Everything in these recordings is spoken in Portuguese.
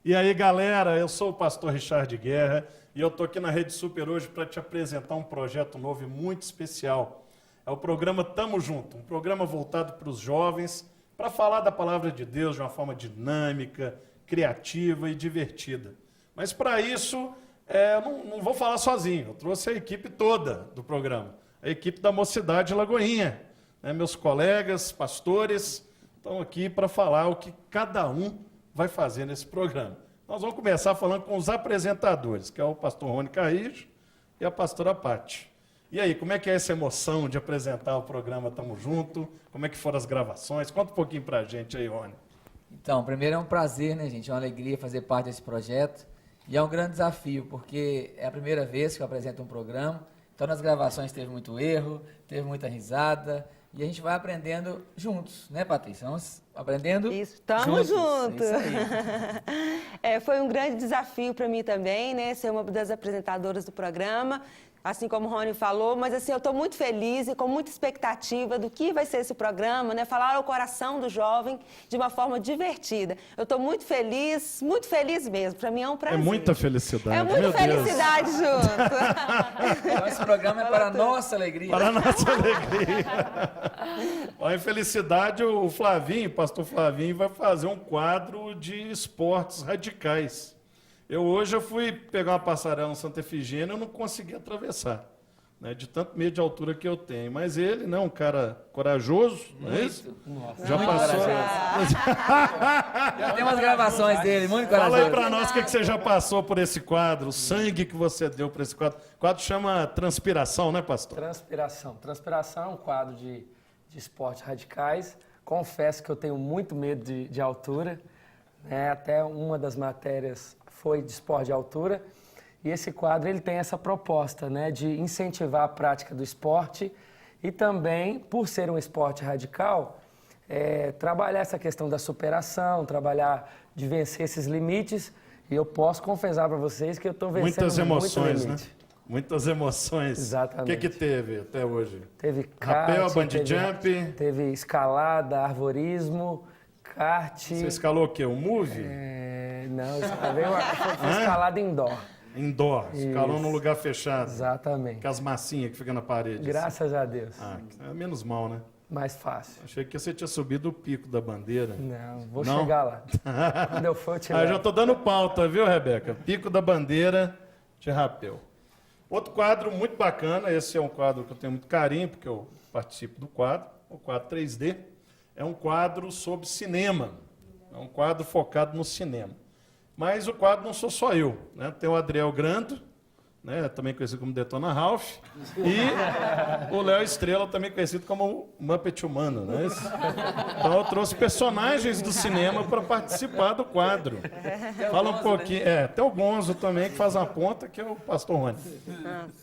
E aí, galera, eu sou o pastor Richard Guerra e eu estou aqui na Rede Super hoje para te apresentar um projeto novo e muito especial. É o programa Tamo Junto, um programa voltado para os jovens, para falar da palavra de Deus de uma forma dinâmica, criativa e divertida. Mas para isso, eu não vou falar sozinho, eu trouxe a equipe toda do programa, a equipe da Mocidade Lagoinha, né? Meus colegas, pastores, estão aqui para falar o que cada um vai fazer nesse programa. Nós vamos começar falando com os apresentadores, que é o pastor Rony Carrijo e a pastora Pati. E aí, como é que é essa emoção de apresentar o programa Tamo Junto? Como é que foram as gravações? Conta um pouquinho pra gente aí, Rony. Então, primeiro é um prazer, né, gente? É uma alegria fazer parte desse projeto. E é um grande desafio, porque é a primeira vez que eu apresento um programa. Então, nas gravações teve muito erro, teve muita risada. E a gente vai aprendendo juntos, né, Patrícia? Vamos aprendendo Isso, estamos juntos. É isso aí. Foi um grande desafio para mim também, né? Ser uma das apresentadoras do programa, assim como o Rony falou, mas assim, eu estou muito feliz e com muita expectativa do que vai ser esse programa, né? Falar ao coração do jovem de uma forma divertida. Eu estou muito feliz mesmo. Para mim é um prazer. É muita felicidade. É muita felicidade junto. Então, esse programa é para a nossa alegria. Para a nossa alegria. Olha, em felicidade, o Flavinho, o pastor Flavinho, vai fazer um quadro de esportes radicais. Hoje eu fui pegar uma passarela no Santa Efigênia e eu não consegui atravessar, né, de tanto medo de altura que eu tenho. Mas ele, né, um cara corajoso, não é isso? Nossa, já muito passou. Já tem umas gravações dele, muito Fala corajoso. aí pra nós o que você já passou por esse quadro, o sangue que você deu para esse quadro. O quadro chama Transpiração, né, pastor? Transpiração. Transpiração é um quadro de esportes radicais. Confesso que eu tenho muito medo de altura, né? Até uma das matérias foi de esporte de altura. E esse quadro ele tem essa proposta, né, de incentivar a prática do esporte e também, por ser um esporte radical, trabalhar essa questão da superação, trabalhar de vencer esses limites. E eu posso confessar para vocês que eu estou vencendo muitas emoções, muito limite. né? Muitas emoções. Exatamente. O que teve até hoje? Teve Rapel, kart, bungee jump. teve escalada, arvorismo, kart. Você escalou o quê? Um movie? Não, foi escalada indoor. Indoor. Escalou num lugar fechado. Exatamente. Com as massinhas que ficam na parede. Graças a Deus. Menos mal, né? Mais fácil. Achei que você tinha subido o pico da bandeira. Não, vou Não? chegar lá. Quando eu for, eu te Já levo. estou dando pauta, viu, Rebeca? Pico da bandeira de rapel. Outro quadro muito bacana, esse é um quadro que eu tenho muito carinho, porque eu participo do quadro, o quadro 3D. É um quadro sobre cinema. É um quadro focado no cinema. Mas o quadro não sou só eu, né? Tem o Adriel Grando, né, também conhecido como Detona Ralph, e o Léo Estrela, também conhecido como Muppet Humano, né? Então eu trouxe personagens do cinema para participar do quadro. Fala um pouquinho, tem o Gonzo também, que faz uma ponta, que é o pastor Rony.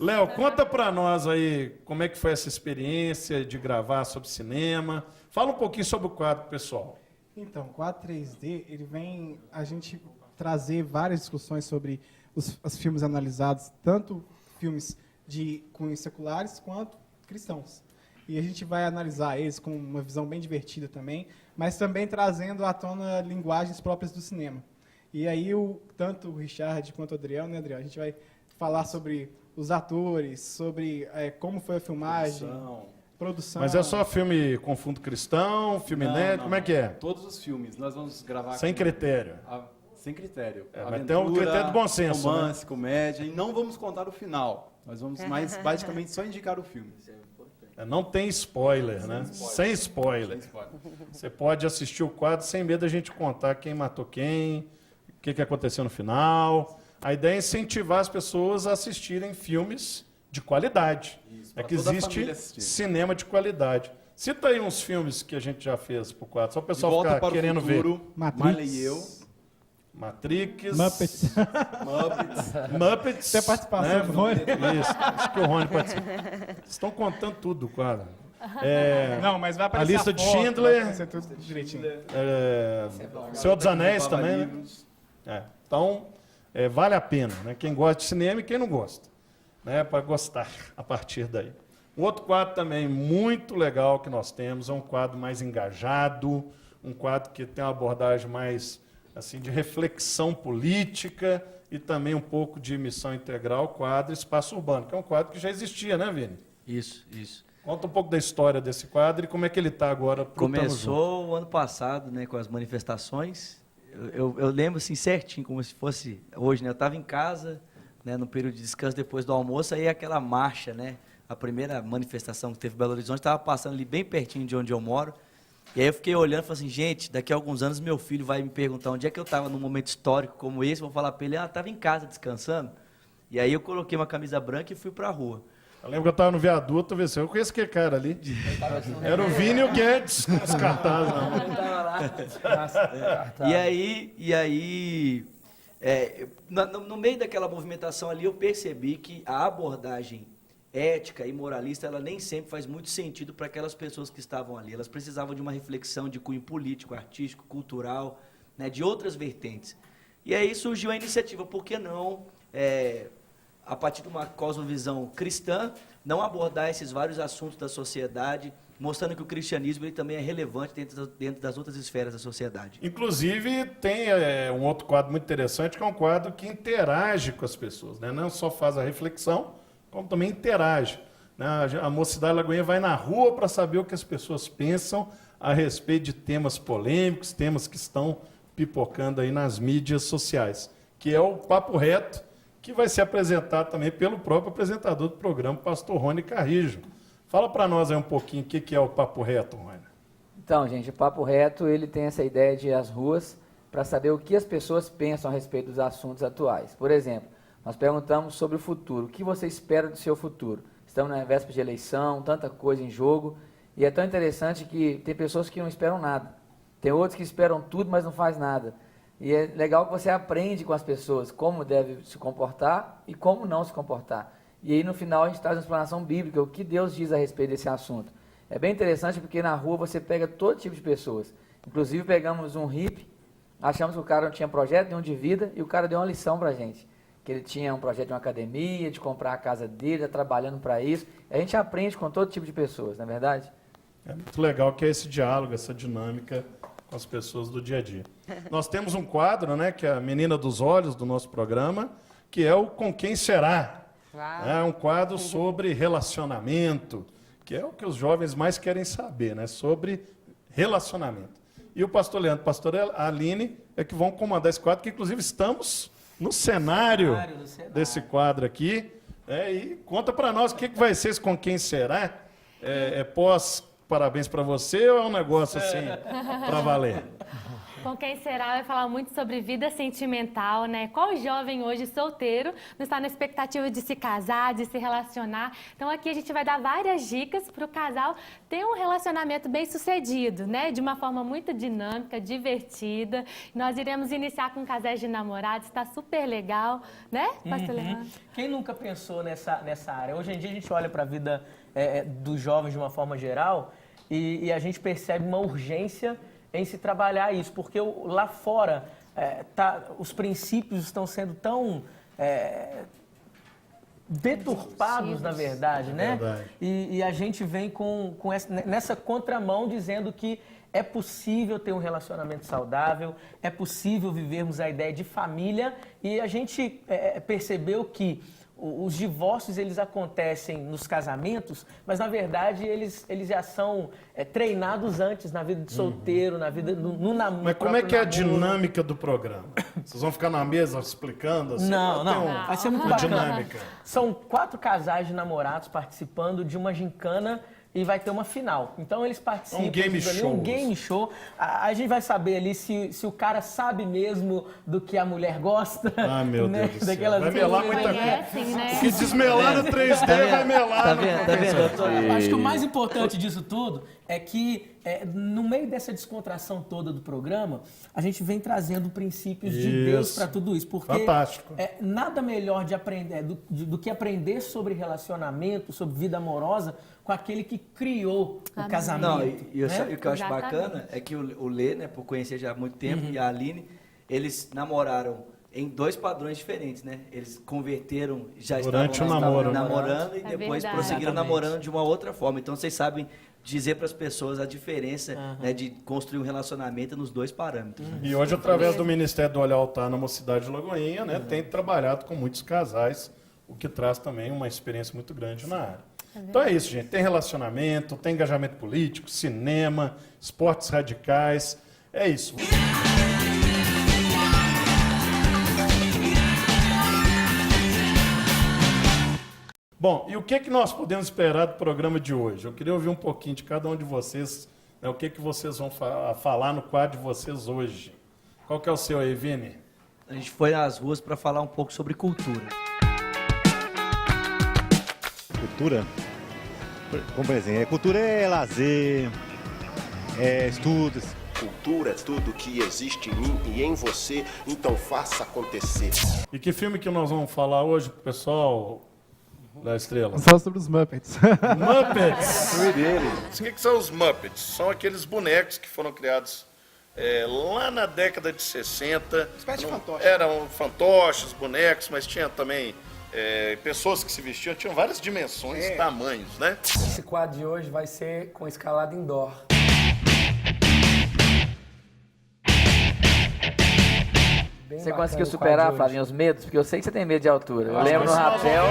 Léo, conta para nós aí como é que foi essa experiência de gravar sobre cinema. Fala um pouquinho sobre o quadro, pessoal. Então, o quadro 3D, ele vem a gente trazer várias discussões sobre os filmes analisados, tanto filmes de cunhos seculares quanto cristãos. E a gente vai analisar eles com uma visão bem divertida também, mas também trazendo à tona linguagens próprias do cinema. E aí, tanto o Richard quanto o Adriel, né, Adriel? A gente vai falar sobre os atores, sobre como foi a filmagem, produção. Mas é só filme com fundo cristão, filme inédito, como é que é? Todos os filmes. Nós vamos gravar... Sem critério. Sem critério. Mas tem um critério do bom senso, romance, né? comédia, e não vamos contar o final. Nós vamos mais basicamente só indicar o filme. Não tem spoiler, né? Sem spoiler. Você pode assistir o quadro sem medo da gente contar quem matou quem, o que aconteceu no final. A ideia é incentivar as pessoas a assistirem filmes de qualidade. É que existe cinema de qualidade. Cita aí uns filmes que a gente já fez pro quadro, só o pessoal ficar querendo ver. Marley e eu. Matrix. Muppets. Tem a participação do Rony. Isso, acho que o Rony participa. Vocês estão contando tudo do quadro. Não, mas vai A aparecer Lista de foto, vai Schindler. aparecer tudo direitinho. Senhor dos Anéis também, né? Então, vale a pena, né? Quem gosta de cinema e quem não gosta, né? Para gostar a partir daí. Um outro quadro também muito legal que nós temos é um quadro mais engajado, um quadro que tem uma abordagem mais assim, de reflexão política e também um pouco de missão integral, quadro Espaço Urbano, que é um quadro que já existia, né, Vini? Isso, isso. Conta um pouco da história desse quadro e como é que ele está agora pro Tamo Junto. Começou o ano passado, né, com as manifestações. Eu lembro assim certinho, como se fosse hoje, né? Eu estava em casa, né, no período de descanso depois do almoço, aí aquela marcha, né? A primeira manifestação que teve em Belo Horizonte estava passando ali bem pertinho de onde eu moro. E aí eu fiquei olhando e falei assim, gente, daqui a alguns anos meu filho vai me perguntar onde é que eu estava num momento histórico como esse, vou falar para ele, estava em casa descansando. E aí eu coloquei uma camisa branca e fui para a rua. Eu lembro que eu estava no viaduto, eu conheço aquele cara ali. Era o Vini e o Guedes, com os cartazes na mão. E aí no meio daquela movimentação ali, eu percebi que a abordagem ética e moralista, ela nem sempre faz muito sentido para aquelas pessoas que estavam ali. Elas precisavam de uma reflexão de cunho político, artístico, cultural, né, de outras vertentes. E aí surgiu a iniciativa, por que não, a partir de uma cosmovisão cristã, não abordar esses vários assuntos da sociedade, mostrando que o cristianismo ele também é relevante dentro das outras esferas da sociedade. Inclusive, tem um outro quadro muito interessante, que é um quadro que interage com as pessoas, né? Não só faz a reflexão, como também interage, né? A Mocidade Lagoinha vai na rua para saber o que as pessoas pensam a respeito de temas polêmicos, temas que estão pipocando aí nas mídias sociais, que é o Papo Reto, que vai ser apresentado também pelo próprio apresentador do programa, pastor Rony Carrijo. Fala para nós aí um pouquinho o que é o Papo Reto, Rony. Então, gente, o Papo Reto, ele tem essa ideia de ir às ruas para saber o que as pessoas pensam a respeito dos assuntos atuais. Por exemplo, nós perguntamos sobre o futuro. O que você espera do seu futuro? Estamos na véspera de eleição, tanta coisa em jogo, e é tão interessante que tem pessoas que não esperam nada. Tem outros que esperam tudo, mas não faz nada. E é legal que você aprende com as pessoas como deve se comportar e como não se comportar. E aí, no final, a gente traz uma explanação bíblica, o que Deus diz a respeito desse assunto. É bem interessante porque na rua você pega todo tipo de pessoas. Inclusive, pegamos um hippie, achamos que o cara não tinha projeto nenhum de vida e o cara deu uma lição pra gente. Que ele tinha um projeto de uma academia, de comprar a casa dele, está trabalhando para isso. A gente aprende com todo tipo de pessoas, não é verdade? É muito legal que é esse diálogo, essa dinâmica com as pessoas do dia a dia. Nós temos um quadro, né, que é a Menina dos Olhos do nosso programa, que é o Com Quem Será. É um quadro sobre relacionamento, que é o que os jovens mais querem saber, né, sobre relacionamento. E o pastor Leandro e a pastora Aline é que vão comandar esse quadro, que inclusive estamos no cenário desse quadro aqui. E conta para nós o que vai ser esse Com Quem Será. Parabéns para você ou é um negócio assim para valer? Com Quem Será vai falar muito sobre vida sentimental, né? Qual jovem hoje solteiro não está na expectativa de se casar, de se relacionar? Então aqui a gente vai dar várias dicas para o casal ter um relacionamento bem sucedido, né? De uma forma muito dinâmica, divertida. Nós iremos iniciar com casais de namorados, está super legal, né, pastor Leandro? Quem nunca pensou nessa área? Hoje em dia a gente olha para a vida dos jovens de uma forma geral e a gente percebe uma urgência em se trabalhar isso, porque lá fora os princípios estão sendo tão deturpados, na verdade, né? E a gente vem nessa contramão dizendo que é possível ter um relacionamento saudável, é possível vivermos a ideia de família, e a gente percebeu que os divórcios, eles acontecem nos casamentos, mas, na verdade, eles já são treinados antes, na vida de solteiro, na vida, no namoro. Mas como é que é a dinâmica do programa? Vocês vão ficar na mesa explicando? Assim, não. Vai ser muito bacana. Dinâmica. São 4 casais de namorados participando de uma gincana e vai ter uma final. Então eles participam. Um game show. Um game show. A gente vai saber ali se o cara sabe mesmo do que a mulher gosta. Ah, meu Deus do céu. Vai melar muita coisa. Né? Se desmelar no 3D, vai melar. Tá vendo? Acho que o mais importante disso tudo é que, no meio dessa descontração toda do programa, a gente vem trazendo princípios de Deus para tudo isso. Porque fantástico. Nada melhor de aprender do que aprender sobre relacionamento, sobre vida amorosa, com aquele que criou o casamento. Não, e o que eu acho bacana é que o Lê, né, por conhecer já há muito tempo, e a Aline, eles namoraram em 2 padrões diferentes, né? Eles converteram, já Durante estavam o namoro, namorando e É depois verdade. prosseguiram Exatamente. namorando de uma outra forma. Então vocês sabem dizer para as pessoas a diferença, né, de construir um relacionamento nos 2 parâmetros. Né? E hoje, através do Ministério do Olhar Altar na Mocidade de Lagoinha, né, tem trabalhado com muitos casais, o que traz também uma experiência muito grande na área. Então é isso, gente. Tem relacionamento, tem engajamento político, cinema, esportes radicais. É isso. Bom, e o que nós podemos esperar do programa de hoje? Eu queria ouvir um pouquinho de cada um de vocês, né, o que vocês vão falar no quadro de vocês hoje. Qual que é o seu aí, Vini? A gente foi às ruas para falar um pouco sobre cultura. Cultura? Como por exemplo, cultura é lazer, é estudos. Cultura é tudo que existe em mim e em você, então faça acontecer. E que filme que nós vamos falar hoje pro pessoal da Estrela? Vamos falar sobre os Muppets. Muppets! O que são os Muppets? São aqueles bonecos que foram criados lá na década de 60. Espécie de fantoche. Eram fantoches, bonecos, mas tinha também pessoas que se vestiam, tinham várias dimensões, tamanhos, né? Esse quadro de hoje vai ser com escalada indoor. Bem Você bacana conseguiu o superar, quadro de Flavinho, os medos? Porque eu sei que você tem medo de altura. Eu lembro no mas rapel.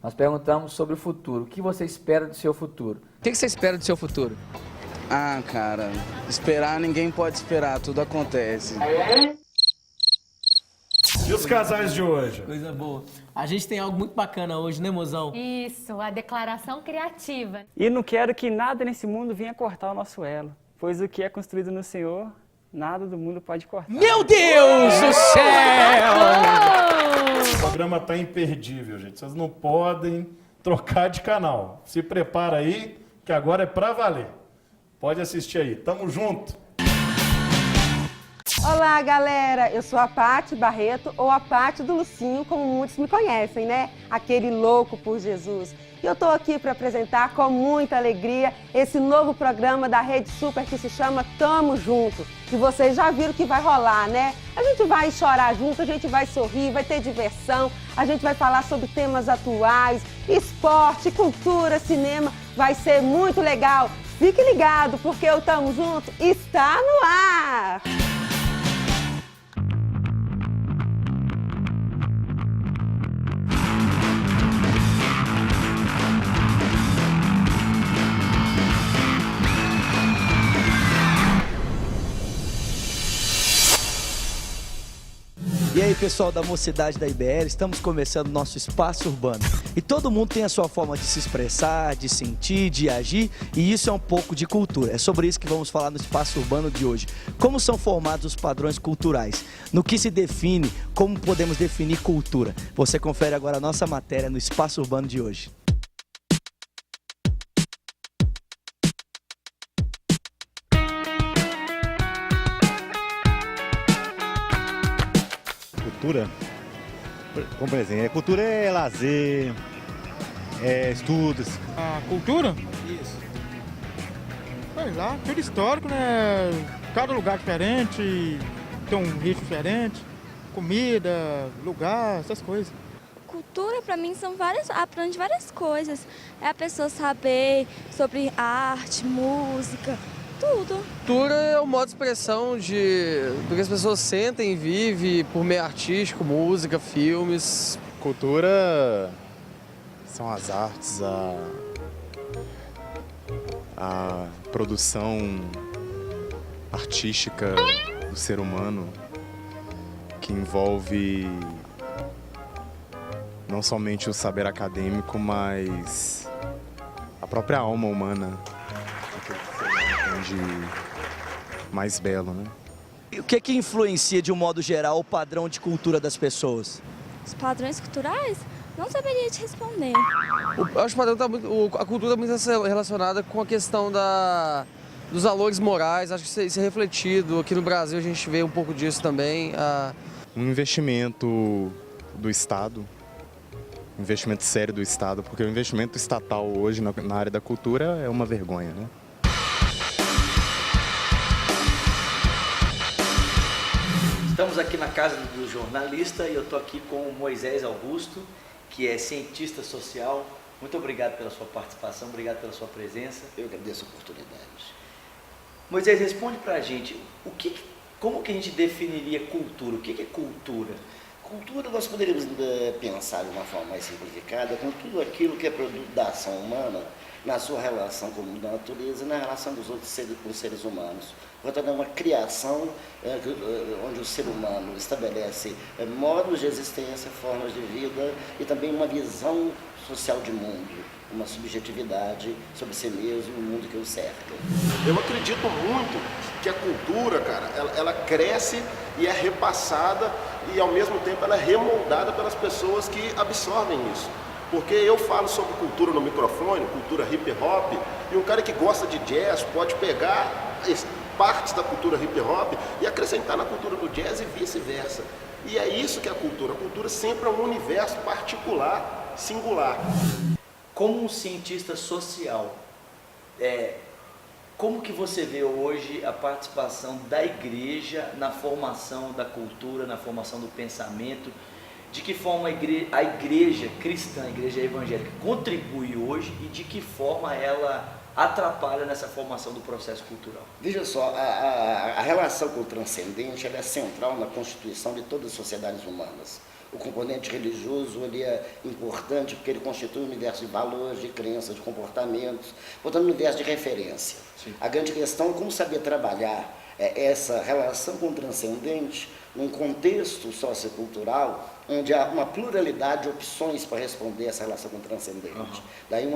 Nós perguntamos sobre o futuro. O que você espera do seu futuro? O que você espera do seu futuro? Ah, cara, esperar ninguém pode esperar, tudo acontece. E os casais de hoje? Coisa boa. A gente tem algo muito bacana hoje, né, mozão? Isso, a declaração criativa. E não quero que nada nesse mundo venha cortar o nosso elo, pois o que é construído no Senhor, nada do mundo pode cortar. Meu Deus do céu! O programa está imperdível, gente. Vocês não podem trocar de canal. Se prepara aí, que agora é pra valer. Pode assistir aí. Tamo junto. Olá, galera! Eu sou a Pati Barreto, ou a Pati do Lucinho, como muitos me conhecem, né? Aquele louco por Jesus. E eu tô aqui para apresentar com muita alegria esse novo programa da Rede Super que se chama Tamo Junto. E vocês já viram que vai rolar, né? A gente vai chorar junto, a gente vai sorrir, vai ter diversão, a gente vai falar sobre temas atuais, esporte, cultura, cinema. Vai ser muito legal. Fique ligado, porque o Tamo Junto está no ar! E aí, pessoal da Mocidade da IBL, estamos começando nosso espaço urbano. E todo mundo tem a sua forma de se expressar, de sentir, de agir, e isso é um pouco de cultura. É sobre isso que vamos falar no espaço urbano de hoje. Como são formados os padrões culturais? No que se define, como podemos definir cultura? Você confere agora a nossa matéria no espaço urbano de hoje. Cultura? Como por exemplo, cultura é lazer, é estudos. A cultura? Isso. Sei lá, tudo histórico, né? Cada lugar diferente, tem um ritmo diferente, comida, lugar, essas coisas. Cultura, para mim, são aprende várias coisas. É a pessoa saber sobre arte, música, tudo. Cultura é um modo de expressão do que as pessoas sentem e vivem por meio artístico, música, filmes. Cultura são as artes, a produção artística do ser humano, que envolve não somente o saber acadêmico, mas a própria alma humana. De mais belo, né? E o que influencia, de um modo geral, o padrão de cultura das pessoas? Os padrões culturais? Não saberia te responder. Eu acho que a cultura está muito relacionada com a questão dos valores morais. Acho que isso é refletido. Aqui no Brasil a gente vê um pouco disso também. Um investimento do Estado investimento sério do Estado, porque o investimento estatal hoje na área da cultura é uma vergonha, né? Estamos aqui na casa do jornalista e eu estou aqui com o Moisés Augusto, que é cientista social. Muito obrigado pela sua participação, obrigado pela sua presença. Eu agradeço a oportunidade. Moisés, responde pra gente, como que a gente definiria cultura? O que é cultura? Cultura, nós poderíamos pensar de uma forma mais simplificada com tudo aquilo que é produto da ação humana na sua relação com a natureza e na relação dos outros seres humanos. Portanto, é uma criação onde o ser humano estabelece modos de existência, formas de vida e também uma visão social de mundo, uma subjetividade sobre si mesmo e o mundo que o cerca. Eu acredito muito que a cultura, cara, ela cresce e é repassada e ao mesmo tempo ela é remoldada pelas pessoas que absorvem isso. Porque eu falo sobre cultura no microfone, cultura hip hop, e um cara que gosta de jazz pode pegar partes da cultura hip hop e acrescentar na cultura do jazz e vice-versa. E é isso que é a cultura. A cultura sempre é um universo particular, singular. Como um cientista social, como que você vê hoje a participação da igreja na formação da cultura, na formação do pensamento? De que forma a igreja cristã, a igreja evangélica, contribui hoje e de que forma ela atrapalha nessa formação do processo cultural? Veja só, a relação com o transcendente ela é central na constituição de todas as sociedades humanas. O componente religioso ele é importante porque ele constitui um universo de valores, de crenças, de comportamentos, portanto, um universo de referência. Sim. A grande questão é como saber trabalhar essa relação com o transcendente num contexto sociocultural onde há uma pluralidade de opções para responder essa relação com o transcendente. Daí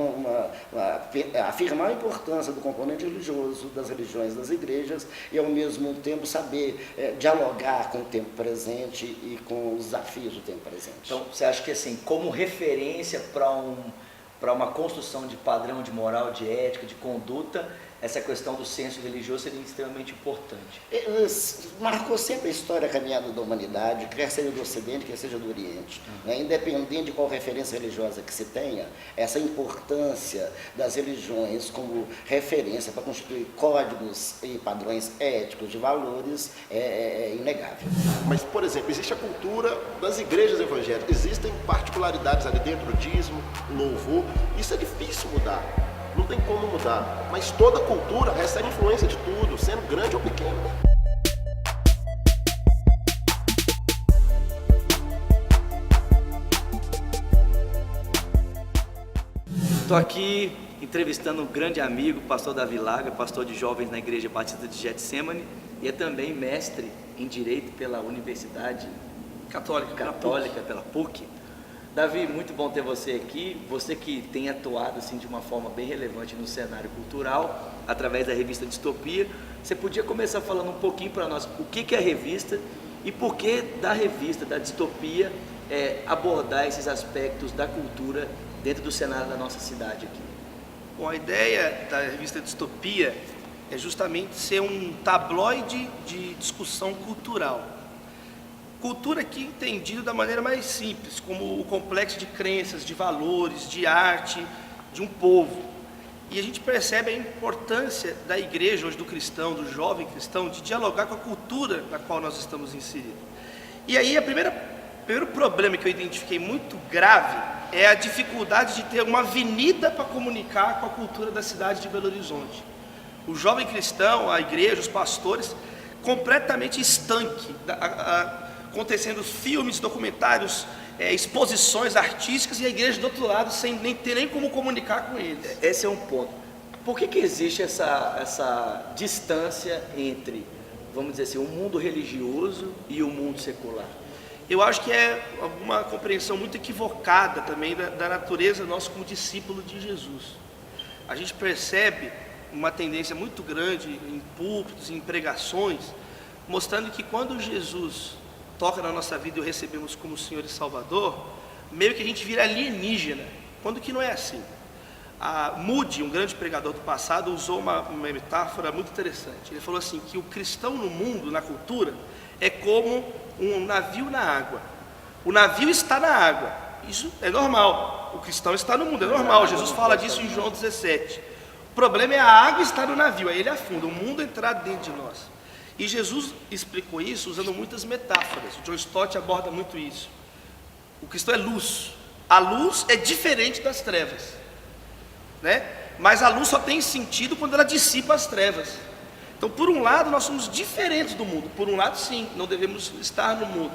afirmar a importância do componente religioso, das religiões, das igrejas, e ao mesmo tempo saber dialogar com o tempo presente e com os desafios do tempo presente. Então, você acha que assim, como referência para uma construção de padrão de moral, de ética, de conduta, essa questão do senso religioso seria extremamente importante? Marcou sempre a história, a caminhada da humanidade, quer seja do Ocidente, quer seja do Oriente. Independente de qual referência religiosa que se tenha, essa importância das religiões como referência para constituir códigos e padrões éticos de valores é inegável. Mas, por exemplo, existe a cultura das igrejas evangélicas, existem particularidades ali dentro do dízimo, louvor, isso é difícil mudar. Não tem como mudar, mas toda cultura recebe influência de tudo, sendo grande ou pequeno. Estou aqui entrevistando um grande amigo, pastor Davi Laga, pastor de jovens na Igreja Batista de Getsemane e é também mestre em Direito pela Universidade Católica pela PUC. Davi, muito bom ter você aqui, você que tem atuado assim, de uma forma bem relevante no cenário cultural, através da revista Distopia. Você podia começar falando um pouquinho para nós o que é a revista e por que da revista, da Distopia, abordar esses aspectos da cultura dentro do cenário da nossa cidade aqui. Bom, a ideia da revista Distopia é justamente ser um tabloide de discussão cultural. Cultura aqui entendida da maneira mais simples, como o complexo de crenças, de valores, de arte, de um povo. E a gente percebe a importância da igreja, hoje do cristão, do jovem cristão, de dialogar com a cultura na qual nós estamos inseridos. E aí, o primeiro problema que eu identifiquei muito grave é a dificuldade de ter uma avenida para comunicar com a cultura da cidade de Belo Horizonte. O jovem cristão, a igreja, os pastores, completamente estanque, acontecendo filmes, documentários, exposições artísticas e a igreja do outro lado sem ter nem como comunicar com eles. Esse é um ponto. Por que existe essa distância entre, vamos dizer assim, o mundo religioso e o mundo secular? Eu acho que é uma compreensão muito equivocada também da natureza nossa como discípulo de Jesus. A gente percebe uma tendência muito grande em púlpitos, em pregações, mostrando que quando Jesus toca na nossa vida e o recebemos como Senhor e Salvador, meio que a gente vira alienígena, quando que não é assim. Moody, um grande pregador do passado, usou uma metáfora muito interessante. Ele falou assim, que o cristão no mundo, na cultura, é como um navio na água. O navio está na água, Isso é normal. O cristão está no mundo, é normal. Jesus fala disso em João 17. O problema é a água estar no navio, aí ele afunda, o mundo entrar dentro de nós. E Jesus explicou isso usando muitas metáforas. O John Stott aborda muito isso. O cristão é luz. A luz é diferente das trevas, né? Mas a luz só tem sentido quando ela dissipa as trevas. Então, por um lado, nós somos diferentes do mundo. Por um lado, sim, não devemos estar no mundo.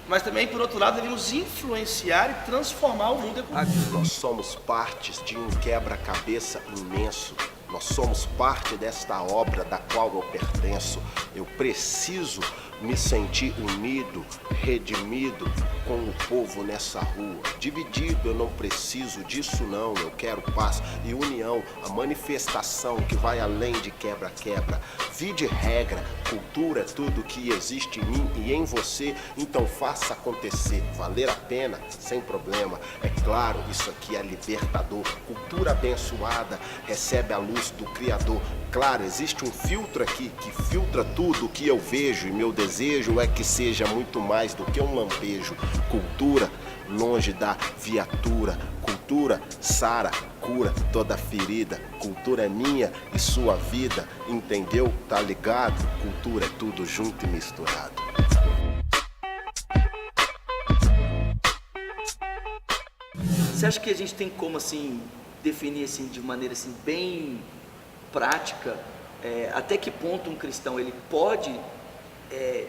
Mas também, por outro lado, devemos influenciar e transformar o mundo. Nós somos partes de um quebra-cabeça imenso. Nós somos parte desta obra da qual eu pertenço. Eu preciso me sentir unido, redimido com o povo nessa rua. Dividido, eu não preciso disso não. Eu quero paz e união, a manifestação que vai além de quebra-quebra. Vide regra, cultura é tudo que existe em mim e em você. Então faça acontecer, valer a pena, sem problema. É claro, isso aqui é libertador. Cultura abençoada recebe a luz do Criador. Claro, existe um filtro aqui que filtra tudo o que eu vejo e meu desejo é que seja muito mais do que um lampejo. Cultura longe da viatura. Cultura sara, cura toda ferida. Cultura é minha e sua vida. Entendeu? Tá ligado? Cultura é tudo junto e misturado. Você acha que a gente tem como assim definir assim de maneira assim bem prática, até que ponto um cristão ele pode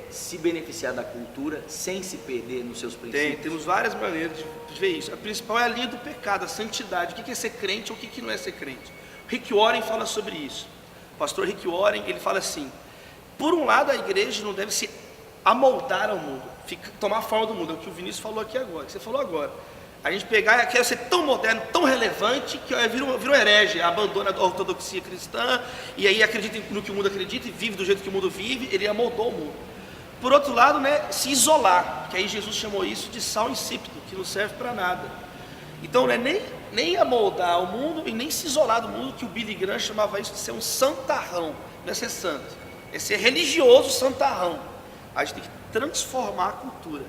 se beneficiar da cultura sem se perder nos seus princípios? Temos várias maneiras de ver isso. A principal é a linha do pecado, a santidade. O que é ser crente ou o que não é ser crente? Rick Warren fala sobre isso. O pastor Rick Warren, ele fala assim: por um lado, a igreja não deve se amoldar ao mundo, tomar a forma do mundo. É o que o Vinícius falou aqui agora, que você falou agora. A gente pegar, quer ser tão moderno, tão relevante, que vira um herege, abandona a ortodoxia cristã, e aí acredita no que o mundo acredita, e vive do jeito que o mundo vive, ele amoldou o mundo. Por outro lado, né, se isolar, que aí Jesus chamou isso de sal insípido, que não serve para nada. Então, não é nem amoldar o mundo, e nem se isolar do mundo, que o Billy Graham chamava isso de ser um santarrão. Não é ser santo, é ser religioso santarrão. A gente tem que transformar a cultura.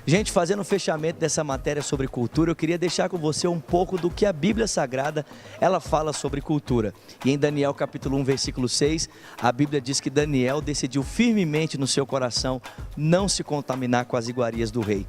Gente, fazendo o fechamento dessa matéria sobre cultura, eu queria deixar com você um pouco do que a Bíblia Sagrada, ela fala sobre cultura. E em Daniel capítulo 1, versículo 6, a Bíblia diz que Daniel decidiu firmemente no seu coração não se contaminar com as iguarias do rei.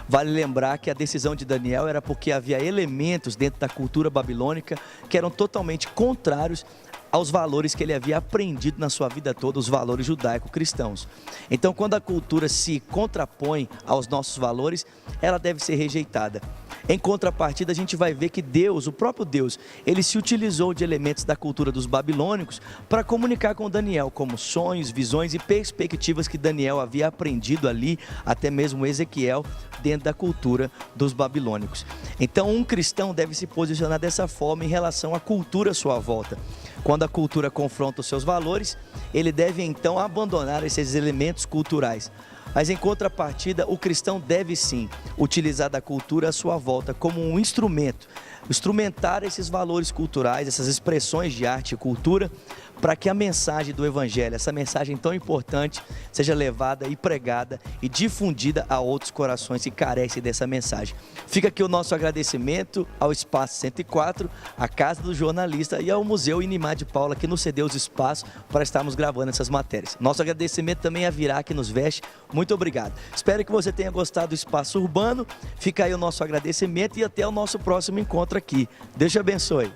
Vale lembrar que a decisão de Daniel era porque havia elementos dentro da cultura babilônica que eram totalmente contrários aos valores que ele havia aprendido na sua vida toda, os valores judaico-cristãos. Então, quando a cultura se contrapõe aos nossos valores, ela deve ser rejeitada. Em contrapartida, a gente vai ver que Deus, o próprio Deus, ele se utilizou de elementos da cultura dos babilônicos para comunicar com Daniel, como sonhos, visões e perspectivas que Daniel havia aprendido ali, até mesmo Ezequiel, dentro da cultura dos babilônicos. Então, um cristão deve se posicionar dessa forma em relação à cultura à sua volta. Quando a cultura confronta os seus valores, ele deve então abandonar esses elementos culturais. Mas em contrapartida, o cristão deve sim utilizar da cultura à sua volta como um instrumento, instrumentar esses valores culturais, essas expressões de arte e cultura, para que a mensagem do Evangelho, essa mensagem tão importante, seja levada e pregada e difundida a outros corações que carecem dessa mensagem. Fica aqui o nosso agradecimento ao Espaço 104, à Casa do Jornalista e ao Museu Inimar de Paula, que nos cedeu os espaços para estarmos gravando essas matérias. Nosso agradecimento também a Virá, que nos veste. Muito obrigado. Espero que você tenha gostado do Espaço Urbano. Fica aí o nosso agradecimento e até o nosso próximo encontro aqui. Deus te abençoe.